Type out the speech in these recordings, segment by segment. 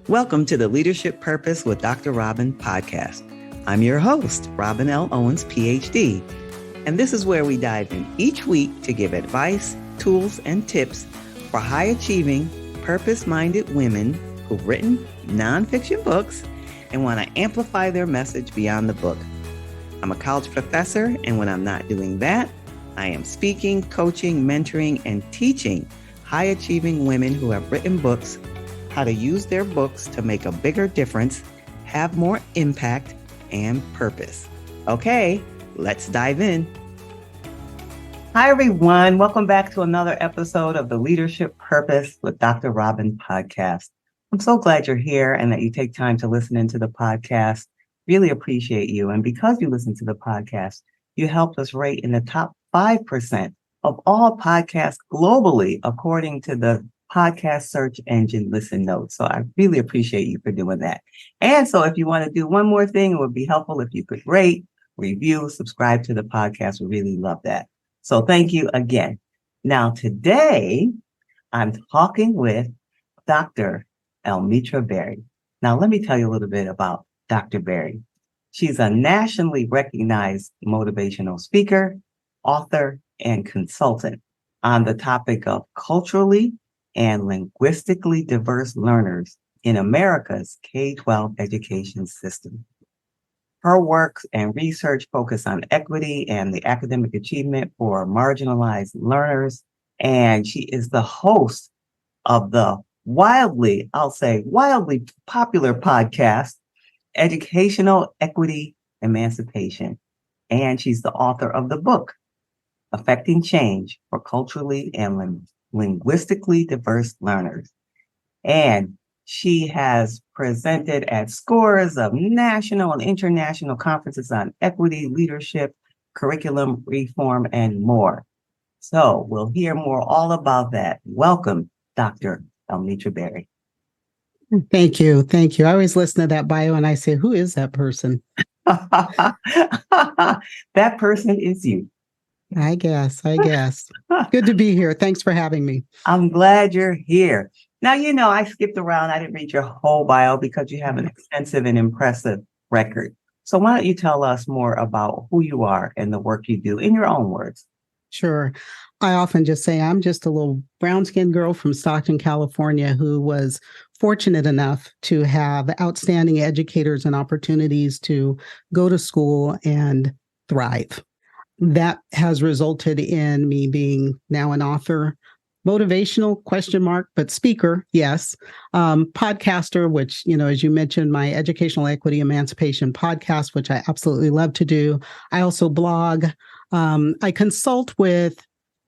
Welcome to the Leadership Purpose with Dr. Robin podcast. I'm your host, Robin L. Owens, PhD, and this is where we dive in each week to give advice, tools, and tips for high-achieving, purpose-minded women who've written nonfiction books and want to amplify their message beyond the book. I'm a college professor, and when I'm not doing that, I am speaking, coaching, mentoring, and teaching high-achieving women who have written books how to use their books to make a bigger difference, have more impact, and purpose. Okay, let's dive in. Hi, everyone. Welcome back to another episode of the Leadership Purpose with Dr. Robin podcast. I'm so glad you're here and that you take time to listen into the podcast. Really appreciate you. And because you listen to the podcast, you helped us rate in the top 5% of all podcasts globally, according to the podcast search engine listen notes. So I really appreciate you for doing that. And so if you want to do one more thing, it would be helpful if you could rate, review, subscribe to the podcast. We really love that. So thank you again. Now, today I'm talking with Dr. Almitra Berry. Now, let me tell you a little bit about Dr. Berry. She's a nationally recognized motivational speaker, author, and consultant on the topic of culturally and linguistically diverse learners in America's K-12 education system. Her work and research focus on equity and the academic achievement for marginalized learners, and she is the host of the wildly popular podcast, Educational Equity Emancipation. And she's the author of the book, Affecting Change for Culturally and Linguistically Diverse Learners. And she has presented at scores of national and international conferences on equity, leadership, curriculum reform, and more. So we'll hear more all about that. Welcome, Dr. Almitra Berry. Thank you. Thank you. I always listen to that bio and I say, who is that person? That person is you. I guess. Good to be here. Thanks for having me. I'm glad you're here. Now, I skipped around. I didn't read your whole bio because you have an extensive and impressive record. So why don't you tell us more about who you are and the work you do in your own words? Sure. I often just say I'm just a little brown-skinned girl from Stockton, California, who was fortunate enough to have outstanding educators and opportunities to go to school and thrive. That has resulted in me being now an author, motivational ? But speaker, yes. Podcaster, which, as you mentioned, my Educational Equity Emancipation podcast, which I absolutely love to do. I also blog. I consult with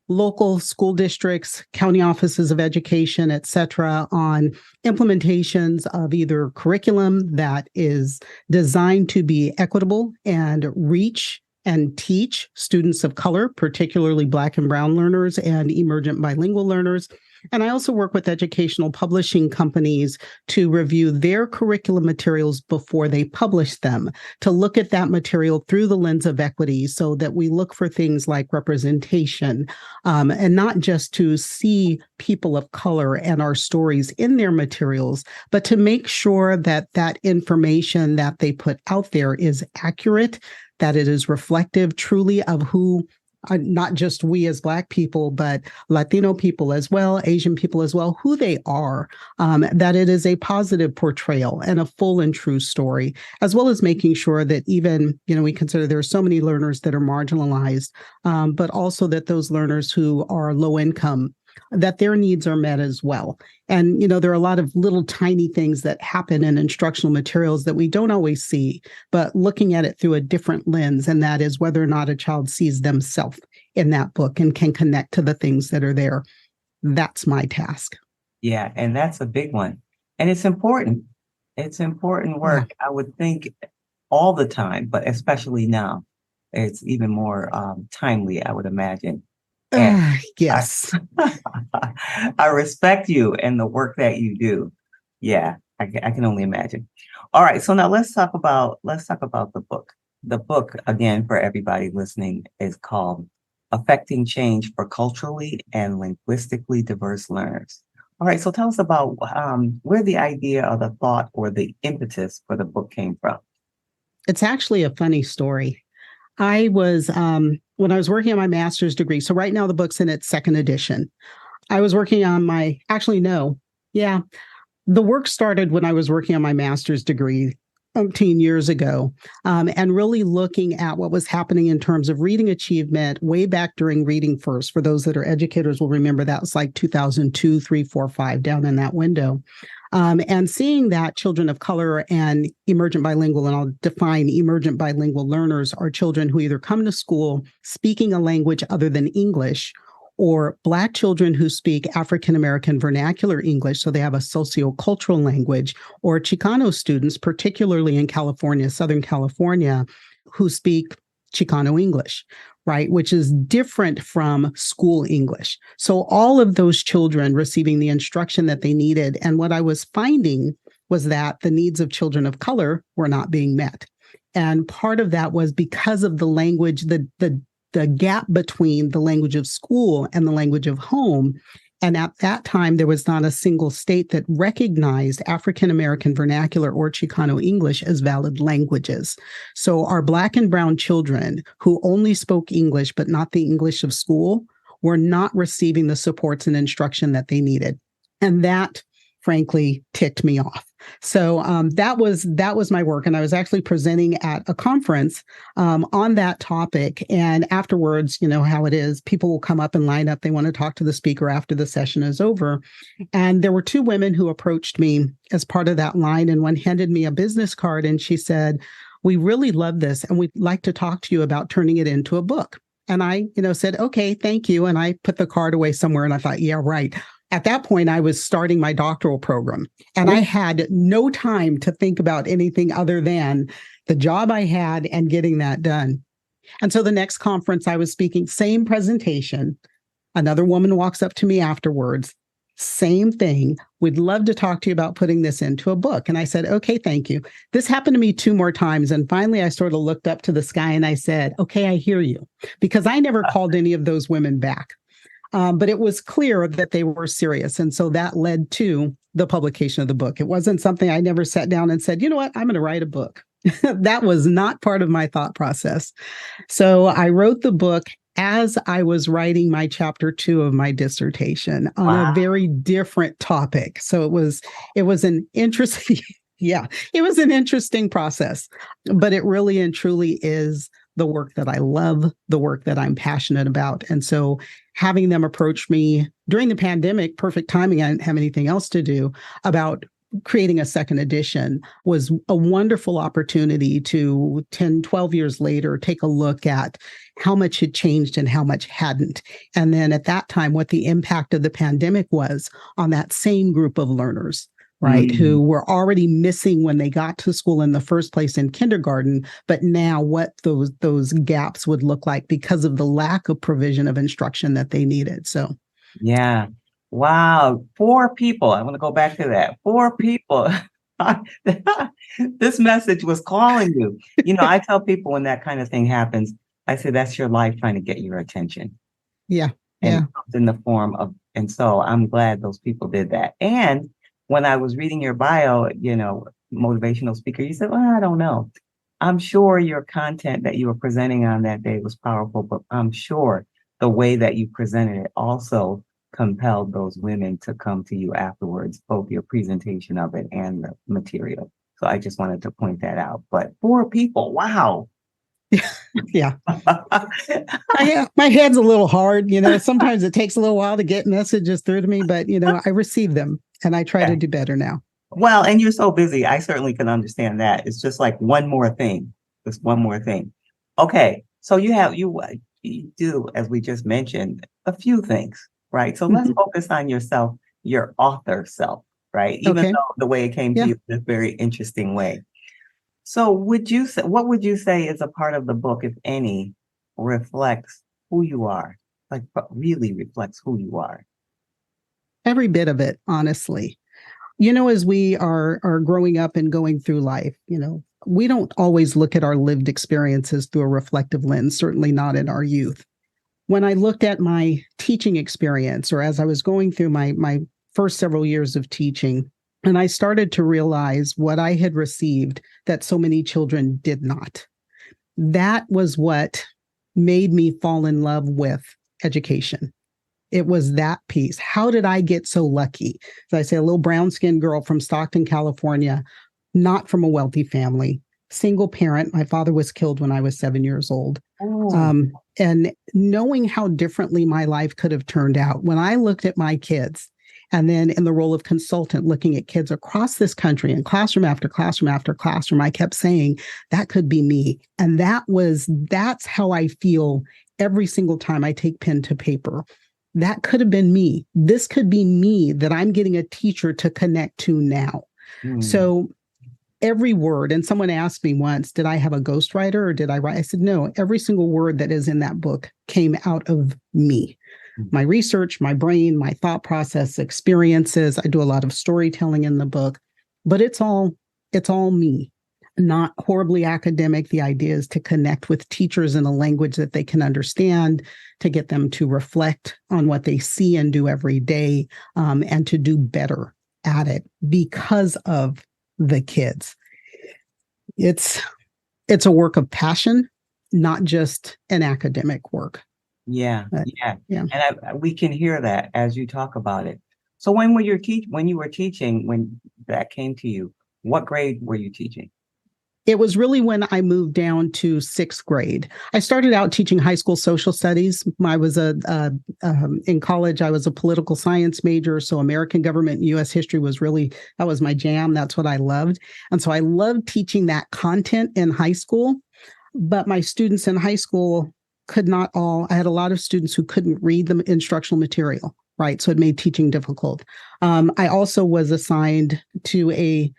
local school districts, county offices of education, et cetera, on implementations of either curriculum that is designed to be equitable and reach and teach students of color, particularly Black and Brown learners and emergent bilingual learners. And I also work with educational publishing companies to review their curriculum materials before they publish them, to look at that material through the lens of equity so that we look for things like representation, and not just to see people of color and our stories in their materials, but to make sure that that information that they put out there is accurate, that it is reflective truly of who, not just we as Black people, but Latino people as well, Asian people as well, who they are, that it is a positive portrayal and a full and true story, as well as making sure that even, we consider there are so many learners that are marginalized, but also that those learners who are low income, that their needs are met as well. And, there are a lot of little tiny things that happen in instructional materials that we don't always see, but looking at it through a different lens, and that is whether or not a child sees themselves in that book and can connect to the things that are there. That's my task. Yeah, and that's a big one. And it's important. It's important work. Yeah. I would think all the time, but especially now, it's even more timely, I would imagine. Yes. I respect you and the work that you do. Yeah, I can only imagine. All right, so now let's talk about the book. The book, again, for everybody listening, is called Affecting Change for Culturally and Linguistically Diverse Learners. All right, so tell us about where the idea or the thought or the impetus for the book came from. It's actually a funny story. I was, when I was working on my master's degree, so right now the book's in its second edition. I was working on the work started when I was working on my master's degree 18 years ago, and really looking at what was happening in terms of reading achievement way back during Reading First. For those that are educators will remember that was like 2002, 3, 4, 5, down in that window. And seeing that children of color and emergent bilingual, and I'll define emergent bilingual learners, are children who either come to school speaking a language other than English, or Black children who speak African American vernacular English, so they have a sociocultural language, or Chicano students, particularly in California, Southern California, who speak Chicano English, right, which is different from school English. So all of those children receiving the instruction that they needed. And what I was finding was that the needs of children of color were not being met. And part of that was because of the language, the gap between the language of school and the language of home. And at that time, there was not a single state that recognized African American vernacular or Chicano English as valid languages. So our Black and brown children who only spoke English, but not the English of school, were not receiving the supports and instruction that they needed. And that, frankly, ticked me off. So that was my work. And I was actually presenting at a conference on that topic. And afterwards, you know how it is, people will come up and line up. They want to talk to the speaker after the session is over. And there were two women who approached me as part of that line. And one handed me a business card and she said, "We really love this and we'd like to talk to you about turning it into a book." And I, said, "Okay, thank you." And I put the card away somewhere and I thought, yeah, right. At that point, I was starting my doctoral program and I had no time to think about anything other than the job I had and getting that done. And so the next conference I was speaking, same presentation. Another woman walks up to me afterwards, same thing. "We'd love to talk to you about putting this into a book." And I said, "Okay, thank you." This happened to me 2 more times. And finally, I sort of looked up to the sky and I said, "Okay, I hear you," because I never called any of those women back. But it was clear that they were serious. And so that led to the publication of the book. It wasn't something I never sat down and said, "You know what, I'm going to write a book." That was not part of my thought process. So I wrote the book as I was writing my chapter 2 of my dissertation on a very different topic. So it was an interesting, it was an interesting process, but it really and truly is the work that I love, the work that I'm passionate about. And so having them approach me during the pandemic, perfect timing, I didn't have anything else to do, about creating a second edition was a wonderful opportunity to 10, 12 years later, take a look at how much had changed and how much hadn't. And then at that time, what the impact of the pandemic was on that same group of learners, right, who were already missing when they got to school in the first place in kindergarten, but now what those gaps would look like because of the lack of provision of instruction that they needed. So, yeah. Wow. 4 people. I want to go back to that. 4 people. This message was calling you. I tell people when that kind of thing happens, I say, that's your life trying to get your attention. Yeah. And it comes in the form of, and so I'm glad those people did that. And when I was reading your bio, motivational speaker, you said, "Well, I don't know." I'm sure your content that you were presenting on that day was powerful, but I'm sure the way that you presented it also compelled those women to come to you afterwards, both your presentation of it and the material. So I just wanted to point that out. But 4 people, wow. Yeah. My head's a little hard. Sometimes it takes a little while to get messages through to me, but, I receive them and I try to do better now. Well, and you're so busy. I certainly can understand that. It's just like one more thing. Just one more thing. Okay. So you do, as we just mentioned, a few things, right? So let's focus on yourself, your author self, right? Even though the way it came to you in a very interesting way. So what would you say is a part of the book, if any, reflects who you are? Like really reflects who you are? Every bit of it, honestly. As we are growing up and going through life, we don't always look at our lived experiences through a reflective lens, certainly not in our youth. When I looked at my teaching experience, or as I was going through my first several years of teaching. And I started to realize what I had received that so many children did not. That was what made me fall in love with education. It was that piece. How did I get so lucky? As I say, a little brown-skinned girl from Stockton, California, not from a wealthy family, single parent. My father was killed when I was 7 years old. And knowing how differently my life could have turned out, when I looked at my kids, and then in the role of consultant, looking at kids across this country in classroom after classroom after classroom, I kept saying, that could be me. And that's how I feel every single time I take pen to paper. That could have been me. This could be me that I'm getting a teacher to connect to now. So every word, and someone asked me once, did I have a ghostwriter or did I write? I said, no, every single word that is in that book came out of me. My research, my brain, my thought process, experiences. I do a lot of storytelling in the book, but it's all me, not horribly academic. The idea is to connect with teachers in a language that they can understand, to get them to reflect on what they see and do every day, and to do better at it because of the kids. It's a work of passion, not just an academic work. Yeah. And we can hear that as you talk about it. So when you were teaching, when that came to you, what grade were you teaching? It was really when I moved down to sixth grade. I started out teaching high school social studies. I was in college, I was a political science major. So American government and U.S. history that was my jam. That's what I loved. And so I loved teaching that content in high school. But my students in high school I had a lot of students who couldn't read the instructional material, right? So it made teaching difficult. I also was assigned to a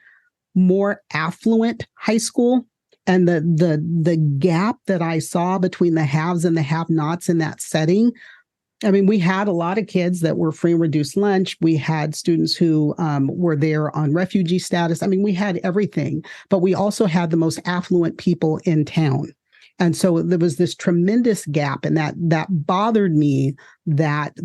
more affluent high school. And the gap that I saw between the haves and the have-nots in that setting, I mean, we had a lot of kids that were free and reduced lunch. We had students who were there on refugee status. I mean, we had everything, but we also had the most affluent people in town. And so there was this tremendous gap, and that bothered me, that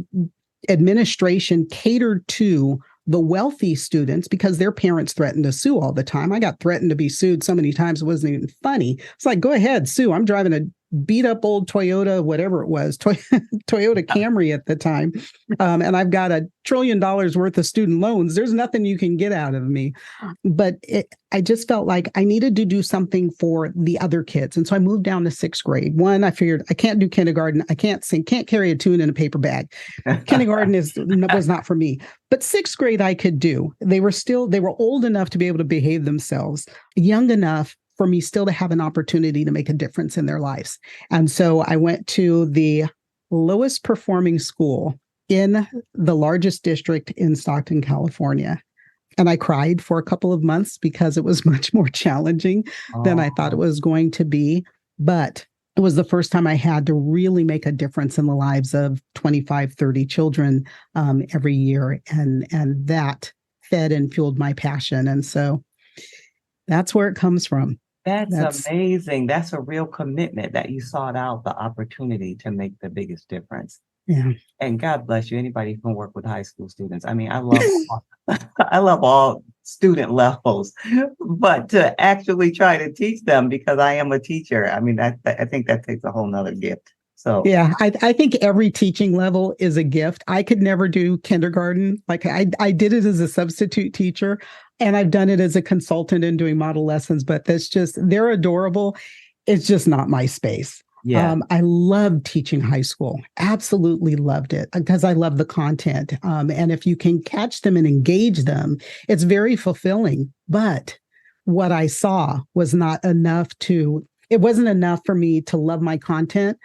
administration catered to the wealthy students because their parents threatened to sue all the time. I got threatened to be sued so many times it wasn't even funny. It's like, go ahead, sue. I'm driving a beat up old Toyota, whatever it was, Toyota Camry at the time. And I've got $1 trillion worth of student loans. There's nothing you can get out of me. But I just felt like I needed to do something for the other kids. And so I moved down to sixth grade. One, I figured I can't do kindergarten. I can't sing, can't carry a tune in a paper bag. Kindergarten was not for me. But sixth grade I could do. They were old enough to be able to behave themselves, young enough for me still to have an opportunity to make a difference in their lives. And so I went to the lowest performing school in the largest district in Stockton, California. And I cried for a couple of months because it was much more challenging than I thought it was going to be. But it was the first time I had to really make a difference in the lives of 25, 30 children every year. And that fed and fueled my passion. And so that's where it comes from. That's amazing. That's a real commitment that you sought out the opportunity to make the biggest difference. Yeah. And God bless you. Anybody who can work with high school students. I mean, I love all student levels, but to actually try to teach them, because I am a teacher, I mean, I think that takes a whole nother gift. So yeah, I think every teaching level is a gift. I could never do kindergarten. Like I did it as a substitute teacher, and I've done it as a consultant in doing model lessons, but they're adorable. It's just not my space. Yeah. I loved teaching high school. Absolutely loved it because I love the content. And if you can catch them and engage them, it's very fulfilling. But what I saw was it wasn't enough for me to love my content,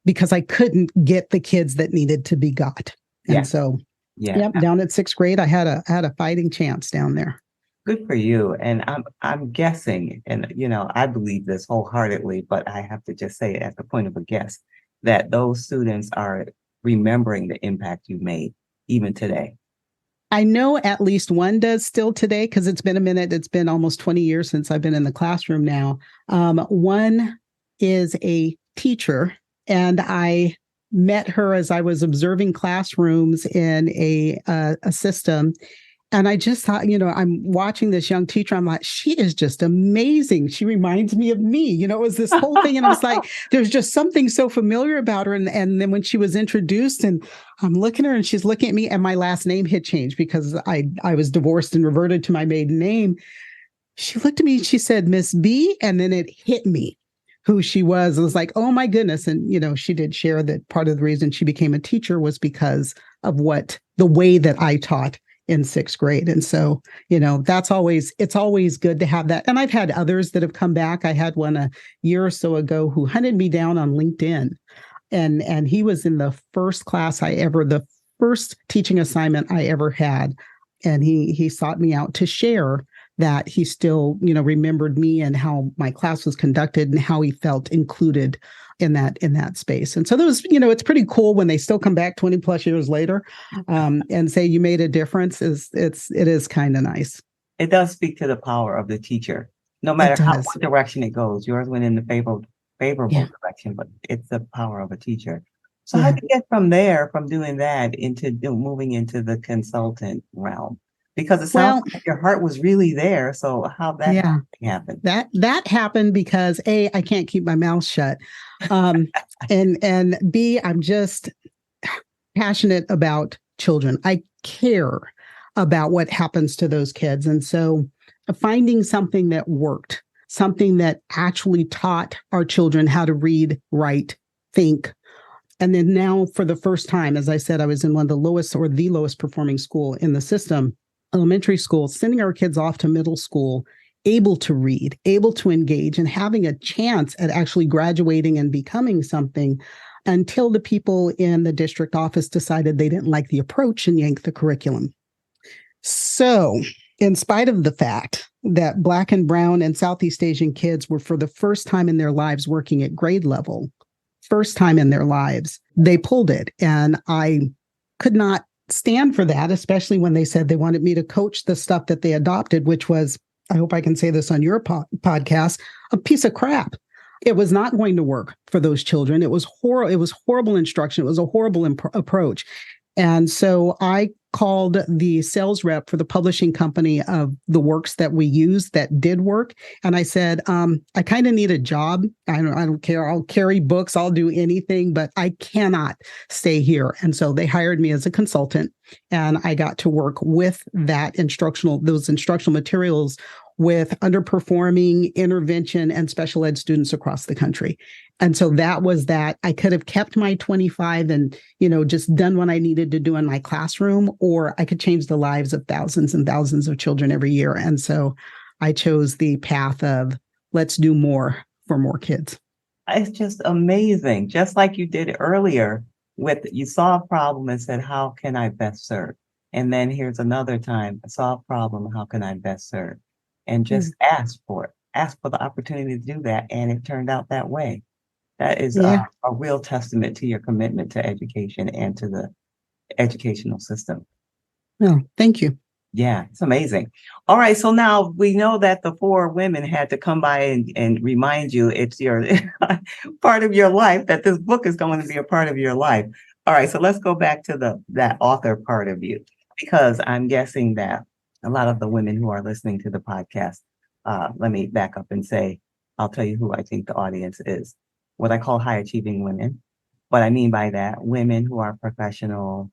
because I couldn't get the kids that needed to be got. And so, down at sixth grade, I had a fighting chance down there. Good for you. And I'm guessing, and I believe this wholeheartedly, but I have to just say it at the point of a guess, that those students are remembering the impact you made even today. I know at least one does still today, because it's been a minute. It's been almost 20 years since I've been in the classroom now. One is a teacher. And I met her as I was observing classrooms in a system. And I just thought, I'm watching this young teacher. I'm like, she is just amazing. She reminds me of me. It was this whole thing. And I was like, there's just something so familiar about her. And then when she was introduced, and I'm looking at her and she's looking at me, and my last name had changed because I was divorced and reverted to my maiden name. She looked at me and she said, Miss B. And then it hit me who she was. It was like, oh my goodness. And, she did share that part of the reason she became a teacher was because of the way that I taught in sixth grade. And so, it's always good to have that. And I've had others that have come back. I had one a year or so ago who hunted me down on LinkedIn. And he was in the first class the first teaching assignment I ever had. And he sought me out to share that he still, remembered me and how my class was conducted and how he felt included in that space. And so those, it's pretty cool when they still come back 20 plus years later and say you made a difference. It is kind of nice. It does speak to the power of the teacher, no matter what direction it goes. Yours went in the favorable direction, but it's the power of a teacher. So how did you get from there, from doing that into moving into the consultant realm? Because it sounds like your heart was really there. So how that happened? That happened because A, I can't keep my mouth shut. And B, I'm just passionate about children. I care about what happens to those kids. And so finding something that worked, something that actually taught our children how to read, write, think. And then now for the first time, as I said, I was in one of the lowest performing school in the system, elementary school, sending our kids off to middle school, able to read, able to engage, and having a chance at actually graduating and becoming something until the people in the district office decided they didn't like the approach and yanked the curriculum. So, in spite of the fact that Black and Brown and Southeast Asian kids were for the first time in their lives working at grade level, first time in their lives, they pulled it. And I could not stand for that, especially when they said they wanted me to coach the stuff that they adopted, which was, I hope I can say this on your podcast, a piece of crap. It was not going to work for those children. It was horrible. It was horrible instruction. It was a horrible approach. And so I called the sales rep for the publishing company of the works that we used that did work. And I said, I kind of need a job. I don't care. I'll carry books. I'll do anything, but I cannot stay here. And so they hired me as a consultant, and I got to work with those instructional materials with underperforming, intervention, and special ed students across the country. And so that was that. I could have kept my 25 and, just done what I needed to do in my classroom, or I could change the lives of thousands and thousands of children every year. And so I chose the path of let's do more for more kids. It's just amazing. Just like you did earlier you saw a problem and said, how can I best serve? And then here's another time, I saw a problem, how can I best serve? And just ask for it. Ask for the opportunity to do that. And it turned out that way. That is a real testament to your commitment to education and to the educational system. Well, thank you. Yeah, it's amazing. All right. So now we know that the four women had to come by and remind you it's your part of your life, that this book is going to be a part of your life. All right. So let's go back to that author part of you, because I'm guessing that a lot of the women who are listening to the podcast, let me back up and say, I'll tell you who I think the audience is. What I call high achieving women. What I mean by that, women who are professional,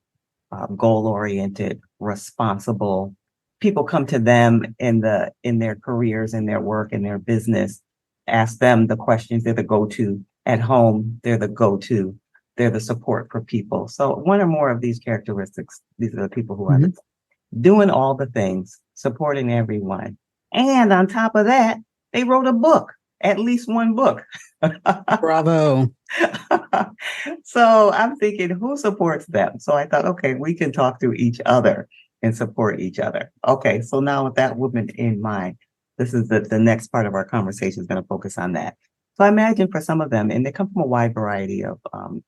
goal-oriented, responsible. People come to them in their careers, in their work, in their business, ask them the questions. They're the go-to at home. They're the go-to. They're the support for people. So one or more of these characteristics, these are the people who are doing all the things, supporting everyone. And on top of that, they wrote a book, at least one book. Bravo. So I'm thinking, who supports them? So I thought, okay, we can talk to each other and support each other. Okay, so now with that woman in mind, this is the next part of our conversation is going to focus on that. So I imagine for some of them, and they come from a wide variety of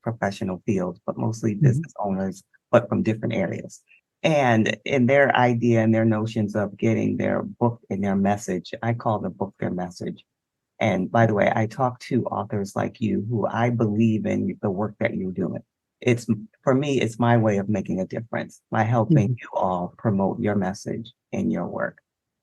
professional fields, but mostly business owners, but from different areas. And in their idea and their notions of getting their book and their message, I call the book their message. And by the way, I talk to authors like you who I believe in the work that you're doing. it's, for me, it's my way of making a difference by helping Mhm. you all promote your message in your work.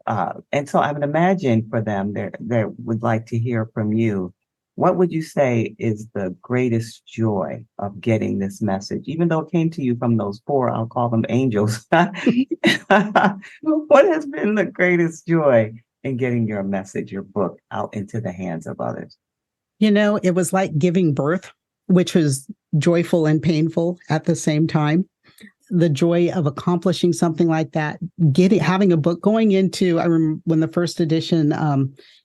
And so I would imagine for them, they would like to hear from you. What would you say is the greatest joy of getting this message, even though it came to you from those four, I'll call them angels? What has been the greatest joy in getting your message, your book, out into the hands of others? It was like giving birth, which was joyful and painful at the same time. The joy of accomplishing something like that, having a book, going into, I remember when the first edition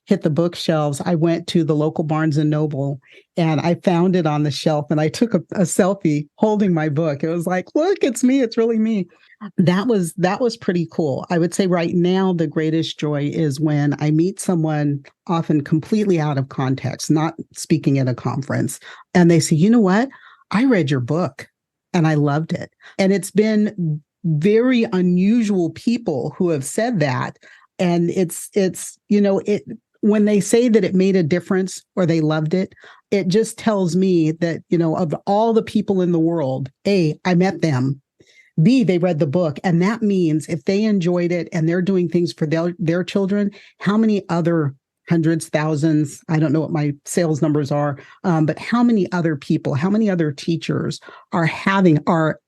hit the bookshelves, I went to the local Barnes and Noble and I found it on the shelf and I took a selfie holding my book. It was like, look, it's me. It's really me. That was pretty cool. I would say right now the greatest joy is when I meet someone often completely out of context, not speaking at a conference, and they say, you know what? I read your book and I loved it. And it's been very unusual people who have said that. And it's when they say that it made a difference or they loved it, it just tells me that, of all the people in the world, A, I met them. B, they read the book. And that means if they enjoyed it and they're doing things for their children, how many other hundreds, thousands, I don't know what my sales numbers are, but how many other people, how many other teachers are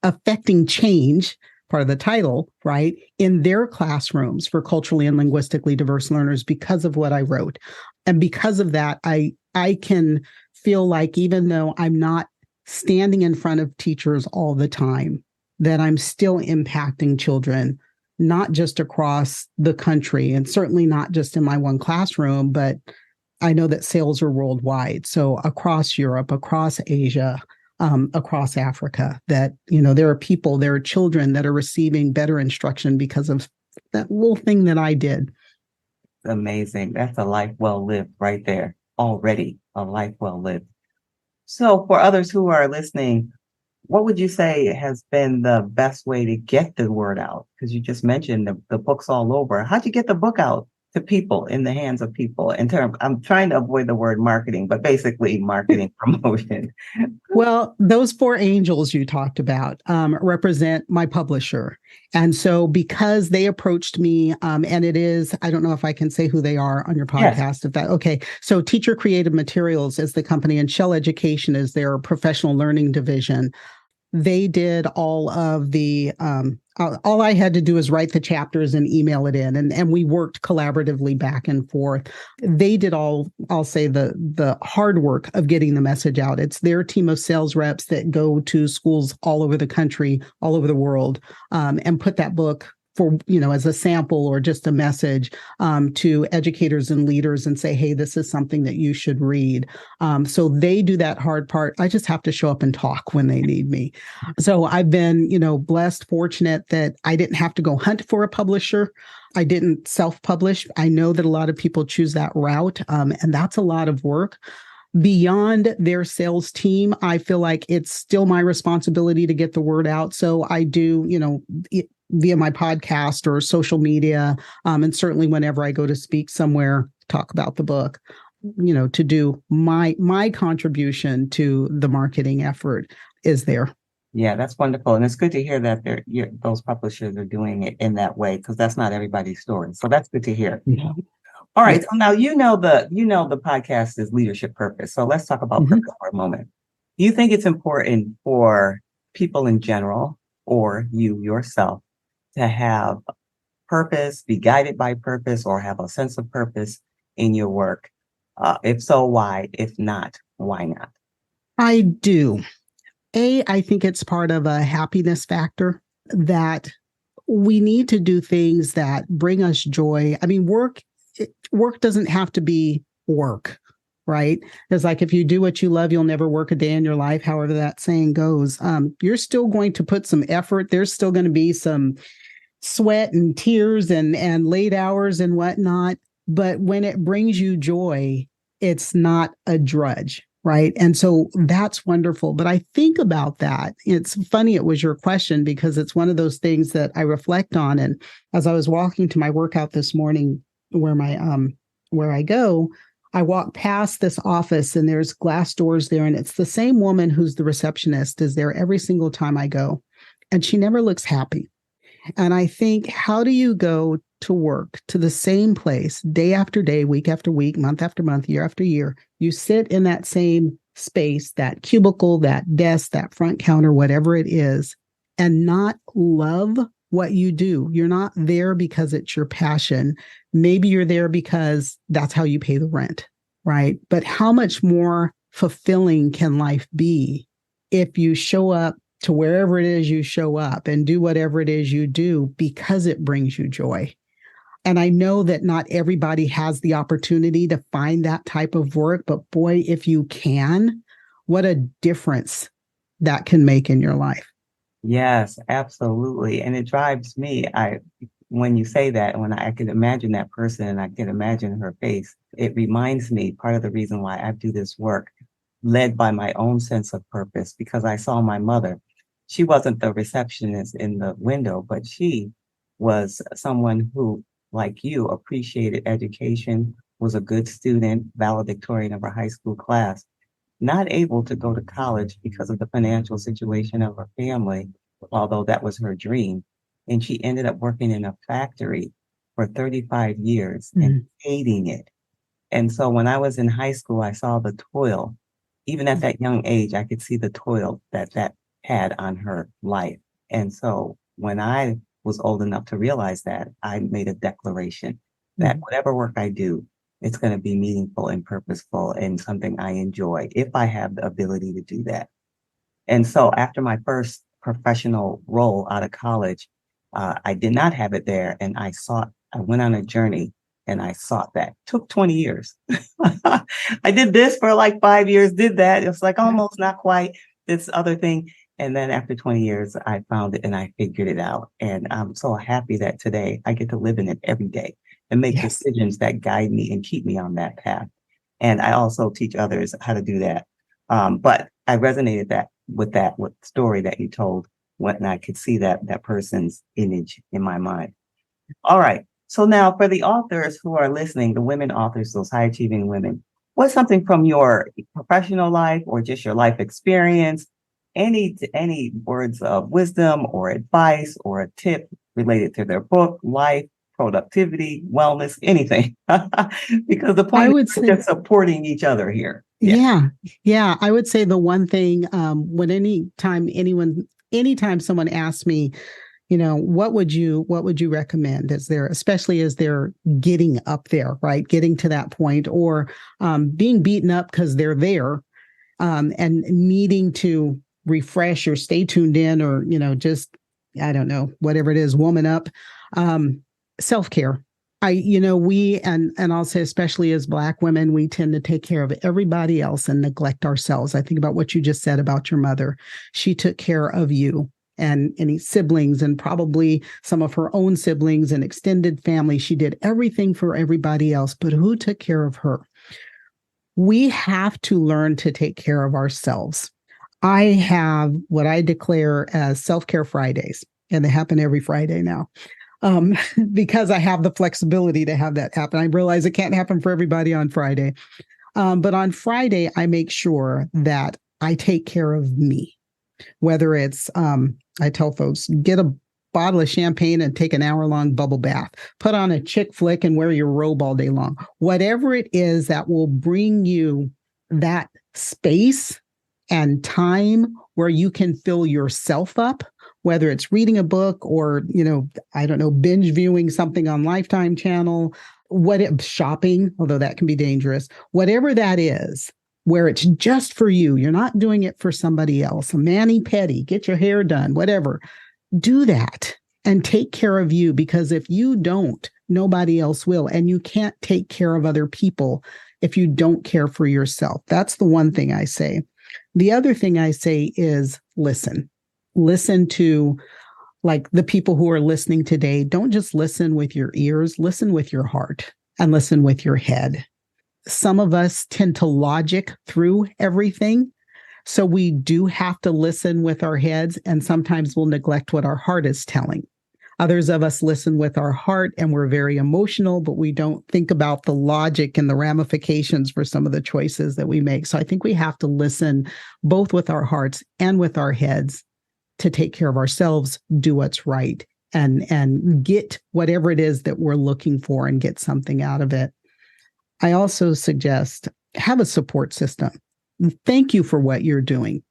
affecting change, part of the title, right, in their classrooms for culturally and linguistically diverse learners because of what I wrote. And because of that, I can feel like even though I'm not standing in front of teachers all the time, that I'm still impacting children, not just across the country and certainly not just in my one classroom, but I know that sales are worldwide. So across Europe, across Asia, across Africa, that, there are children that are receiving better instruction because of that little thing that I did. Amazing. That's a life well lived right there. Already a life well lived. So for others who are listening, what would you say has been the best way to get the word out? Because you just mentioned the book's all over. How'd you get the book out to people, in the hands of people? I'm trying to avoid the word marketing, but basically marketing promotion. Well, those four angels you talked about represent my publisher. And so because they approached me, and it is, I don't know if I can say who they are on your Yes. podcast. Okay. So Teacher Creative Materials is the company and Shell Education is their professional learning division. They did all of the all I had to do is write the chapters and email it in, and we worked collaboratively back and forth. They did all, I'll say, the hard work of getting the message out. It's their team of sales reps that go to schools all over the country, all over the world, and put that book for, as a sample or just a message to educators and leaders and say, hey, this is something that you should read. So they do that hard part. I just have to show up and talk when they need me. So I've been, blessed, fortunate that I didn't have to go hunt for a publisher. I didn't self-publish. I know that a lot of people choose that route, and that's a lot of work. Beyond their sales team, I feel like it's still my responsibility to get the word out. So I do, via my podcast or social media, and certainly whenever I go to speak somewhere, talk about the book, to do my contribution to the marketing effort is there. Yeah, that's wonderful. And it's good to hear that those publishers are doing it in that way, because that's not everybody's story. So that's good to hear. Yeah. All right. So now the podcast is leadership purpose. So let's talk about purpose for a moment. Do you think it's important for people in general, or you yourself, to have purpose, be guided by purpose, or have a sense of purpose in your work? If so, why? If not, why not? I do. I think it's part of a happiness factor that we need to do things that bring us joy. I mean, work doesn't have to be work, right? It's like if you do what you love, you'll never work a day in your life, however that saying goes. You're still going to put some effort. There's still going to be some sweat and tears and late hours and whatnot. But when it brings you joy, it's not a drudge. Right. And so that's wonderful. But I think about that. It's funny it was your question, because it's one of those things that I reflect on. And as I was walking to my workout this morning, where I go, I walk past this office and there's glass doors there, and it's the same woman who's the receptionist is there every single time I go, and she never looks happy. And I think, how do you go to work to the same place day after day, week after week, month after month, year after year? You sit in that same space, that cubicle, that desk, that front counter, whatever it is, and not love what you do. You're not there because it's your passion. Maybe you're there because that's how you pay the rent, right? But how much more fulfilling can life be if you show up to wherever it is you show up and do whatever it is you do because it brings you joy? And I know that not everybody has the opportunity to find that type of work, but boy, if you can, what a difference that can make in your life. Yes, absolutely. And it drives me. When you say that, when I could imagine that person and I could imagine her face, it reminds me part of the reason why I do this work, led by my own sense of purpose, because I saw my mother. She wasn't the receptionist in the window, but she was someone who, like you, appreciated education, was a good student, valedictorian of her high school class, not able to go to college because of the financial situation of her family, although that was her dream. And she ended up working in a factory for 35 years and hating it. And so when I was in high school, I saw the toil. Even at that young age, I could see the toil that had on her life. And so when I was old enough to realize that, I made a declaration that whatever work I do, it's going to be meaningful and purposeful and something I enjoy if I have the ability to do that. And so after my first professional role out of college, I did not have it there. And I went on a journey and I sought that. Took 20 years. I did this for like 5 years, did that. It's like almost not quite this other thing. And then after 20 years, I found it and I figured it out. And I'm so happy that today I get to live in it every day and make decisions that guide me and keep me on that path. And I also teach others how to do that. But I resonated with the story that you told when I could see that person's image in my mind. All right. So now for the authors who are listening, the women authors, those high achieving women, what's something from your professional life or just your life experience, any words of wisdom or advice or a tip related to their book, life, productivity, wellness, anything? Because the point is just supporting each other here. Yeah. I would say the one thing, anytime someone asks me, what would you recommend especially as they're getting up there, right? Getting to that point, or being beaten up because they're there and needing to refresh or stay tuned in, or, just, I don't know, whatever it is, woman up, self-care. I'll say, especially as Black women, we tend to take care of everybody else and neglect ourselves. I think about what you just said about your mother. She took care of you and any siblings and probably some of her own siblings and extended family. She did everything for everybody else, but who took care of her? We have to learn to take care of ourselves. I have what I declare as self-care Fridays, and they happen every Friday now. Because I have the flexibility to have that happen. I realize it can't happen for everybody on Friday. But on Friday, I make sure that I take care of me. Whether it's, I tell folks, get a bottle of champagne and take an hour-long bubble bath. Put on a chick flick and wear your robe all day long. Whatever it is that will bring you that space and time where you can fill yourself up, whether it's reading a book or, binge viewing something on Lifetime channel, shopping, although that can be dangerous, whatever that is, where it's just for you. You're not doing it for somebody else. A mani-pedi, get your hair done, whatever. Do that and take care of you, because if you don't, nobody else will. And you can't take care of other people if you don't care for yourself. That's the one thing I say. The other thing I say is listen. Listen to, like, the people who are listening today. Don't just listen with your ears, listen with your heart and listen with your head. Some of us tend to logic through everything. So we do have to listen with our heads, and sometimes we'll neglect what our heart is telling. Others of us listen with our heart and we're very emotional, but we don't think about the logic and the ramifications for some of the choices that we make. So I think we have to listen both with our hearts and with our heads to take care of ourselves, do what's right, and get whatever it is that we're looking for and get something out of it. I also suggest have a support system. Thank you for what you're doing.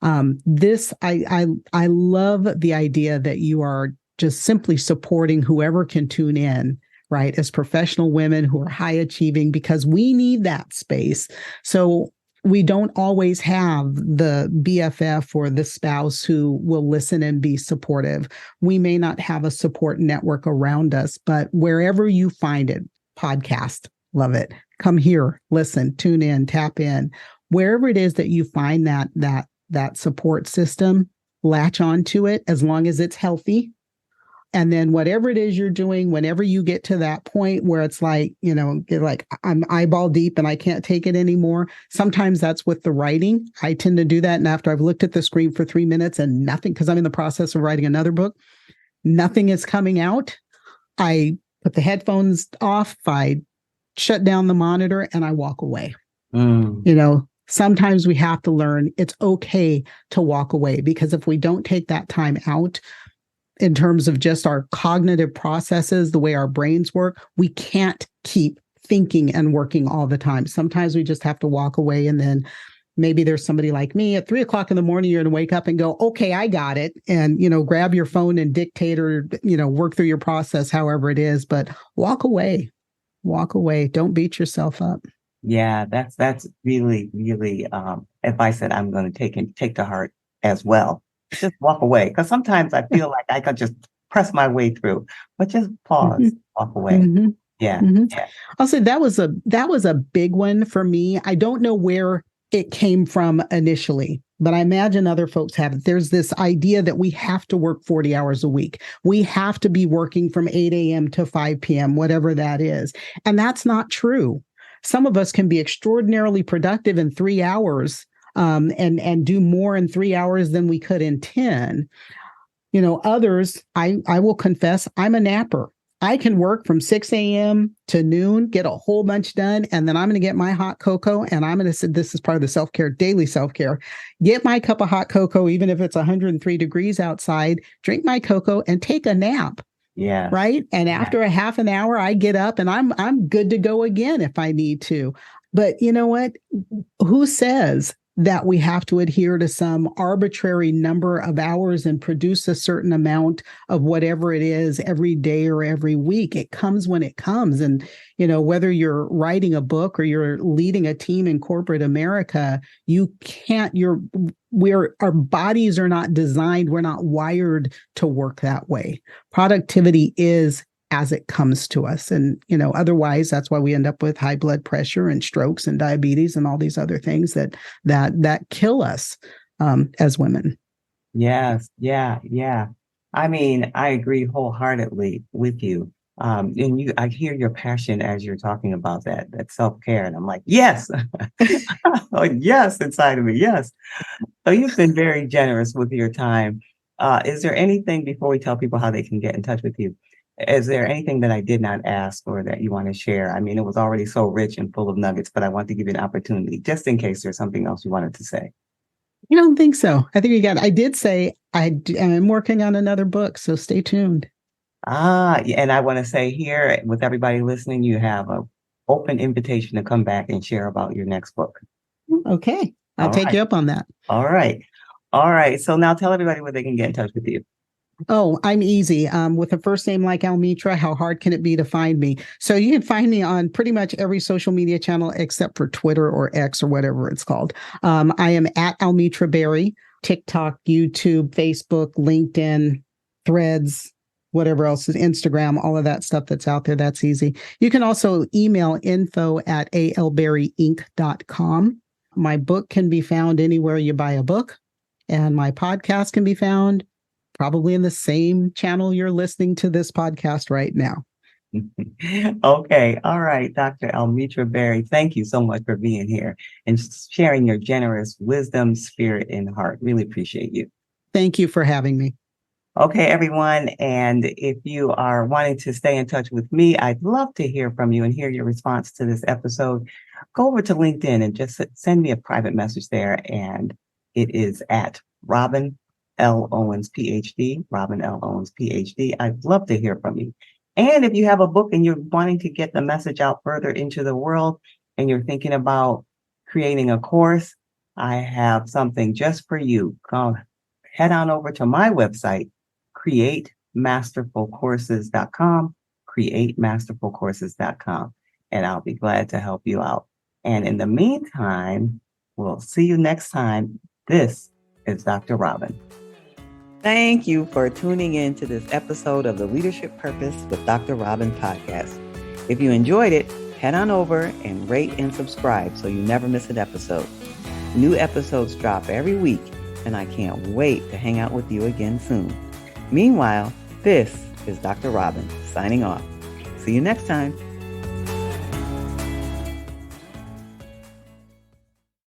I love the idea that you are just simply supporting whoever can tune in, right? As professional women who are high achieving, because we need that space. So we don't always have the BFF or the spouse who will listen and be supportive. We may not have a support network around us, but wherever you find it, podcast, love it. Come here, listen, tune in, tap in. Wherever it is that you find that support system, latch onto it as long as it's healthy. And then whatever it is you're doing, whenever you get to that point where it's like, like I'm eyeball deep and I can't take it anymore. Sometimes that's with the writing. I tend to do that. And after I've looked at the screen for 3 minutes and nothing, because I'm in the process of writing another book, nothing is coming out. I put the headphones off. I shut down the monitor and I walk away. Sometimes we have to learn it's okay to walk away, because if we don't take that time out in terms of just our cognitive processes, the way our brains work, we can't keep thinking and working all the time. Sometimes we just have to walk away, and then maybe there's somebody like me at 3:00 in the morning, you're going to wake up and go, okay, I got it. And, grab your phone and dictate or, work through your process, however it is, but walk away. Don't beat yourself up. Yeah, that's really, really advice that I'm going to take to heart as well. Just walk away, because sometimes I feel like I could just press my way through, but just pause, walk away. Mm-hmm. Yeah, mm-hmm. yeah. I'll say that was a big one for me. I don't know where it came from initially, but I imagine other folks have it. There's this idea that we have to work 40 hours a week. We have to be working from 8 a.m. to 5 p.m., whatever that is. And that's not true. Some of us can be extraordinarily productive in 3 hours and do more in 3 hours than we could in 10. Others, I will confess, I'm a napper. I can work from 6 a.m. to noon, get a whole bunch done, and then I'm going to get my hot cocoa, and I'm going to say, this is part of the self-care, daily self-care, get my cup of hot cocoa, even if it's 103 degrees outside, drink my cocoa and take a nap. Yeah. Right. And after a half an hour, I get up and I'm good to go again if I need to. But you know what? Who says that we have to adhere to some arbitrary number of hours and produce a certain amount of whatever it is every day or every week? It comes when it comes. And, whether you're writing a book or you're leading a team in corporate America, our bodies are not designed, we're not wired to work that way. Productivity is as it comes to us. And, otherwise, that's why we end up with high blood pressure and strokes and diabetes and all these other things that kill us as women. Yes. Yeah. Yeah. I mean, I agree wholeheartedly with you. And I hear your passion as you're talking about that self-care. And I'm like, yes, oh, yes, inside of me. Yes. So you've been very generous with your time. Is there anything, before we tell people how they can get in touch with you, is there anything that I did not ask or that you want to share? I mean, it was already so rich and full of nuggets, but I want to give you an opportunity just in case there's something else you wanted to say. I don't think so. I think I did say I'm working on another book, so stay tuned. And I want to say here with everybody listening, you have an open invitation to come back and share about your next book. Okay. I'll take you up on that. All right. All right. So now tell everybody where they can get in touch with you. Oh, I'm easy. With a first name like Almitra, how hard can it be to find me? So you can find me on pretty much every social media channel except for Twitter or X or whatever it's called. I am at Almitra Berry, TikTok, YouTube, Facebook, LinkedIn, Threads, whatever else is Instagram, all of that stuff that's out there. That's easy. You can also email info@alberryinc.com. My book can be found anywhere you buy a book, and my podcast can be found probably in the same channel you're listening to this podcast right now. Okay. All right. Dr. Almitra Berry, thank you so much for being here and sharing your generous wisdom, spirit, and heart. Really appreciate you. Thank you for having me. Okay, everyone. And if you are wanting to stay in touch with me, I'd love to hear from you and hear your response to this episode. Go over to LinkedIn and just send me a private message there. And it is at Robin L. Owens, PhD, Robin L. Owens, PhD. I'd love to hear from you. And if you have a book and you're wanting to get the message out further into the world and you're thinking about creating a course, I have something just for you. Head on over to my website, createmasterfulcourses.com, createmasterfulcourses.com, and I'll be glad to help you out. And in the meantime, we'll see you next time. This is Dr. Robin. Thank you for tuning in to this episode of the Leadership Purpose with Dr. Robin podcast. If you enjoyed it, head on over and rate and subscribe so you never miss an episode. New episodes drop every week, and I can't wait to hang out with you again soon. Meanwhile, this is Dr. Robin signing off. See you next time.